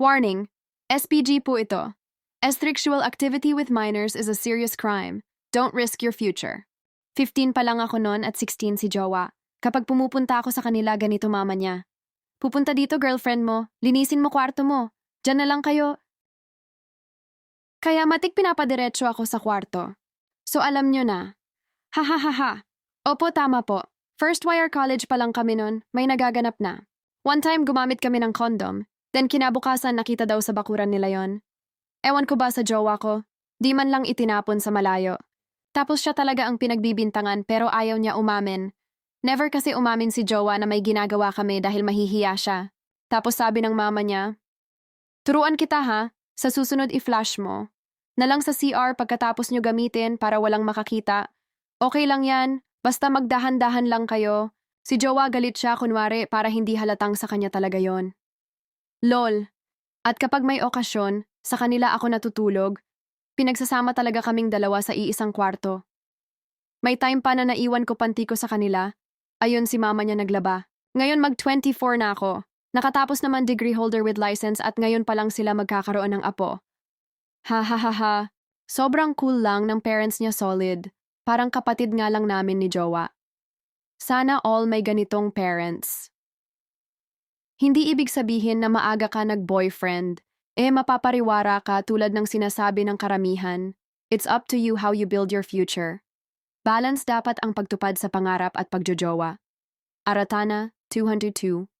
Warning, SPG po ito. Sexual activity with minors is a serious crime. Don't risk your future. 15 pa lang ako noon at 16 si Jowa. Kapag pumupunta ako sa kanila, ganito mama niya. Pupunta dito, girlfriend mo. Linisin mo kwarto mo. Diyan na lang kayo. Kaya matik pinapadiretso ako sa kwarto. So alam nyo na. Ha ha ha ha. Opo, tama po. First wire college pa lang kami nun, may nagaganap na. One time gumamit kami ng condom, then kinabukasan nakita daw sa bakuran nila yon. Ewan ko ba sa jowa ko, di man lang itinapon sa malayo. Tapos siya talaga ang pinagbibintangan pero ayaw niya umamin. Never kasi umamin si jowa na may ginagawa kami dahil mahihiya siya. Tapos sabi ng mama niya, turuan kita ha, sa susunod i-flash mo. Na lang sa CR pagkatapos nyo gamitin para walang makakita. Okay lang yan, basta magdahan-dahan lang kayo. Si jowa galit siya kunwari para hindi halatang sa kanya talaga yon. Lol. At kapag may okasyon, sa kanila ako natutulog, pinagsasama talaga kaming dalawa sa iisang kwarto. May time pa na naiwan ko panty ko sa kanila. Ayun si mama niya naglaba. Ngayon mag-24 na ako. Nakatapos naman degree holder with license at ngayon pa lang sila magkakaroon ng apo. Ha ha ha ha. Sobrang cool lang ng parents niya solid. Parang kapatid nga lang namin ni Jowa. Sana all may ganitong parents. Hindi ibig sabihin na maaga ka nag-boyfriend. Mapapariwara ka tulad ng sinasabi ng karamihan. It's up to you how you build your future. Balance dapat ang pagtupad sa pangarap at pagjojowa. Aratana 202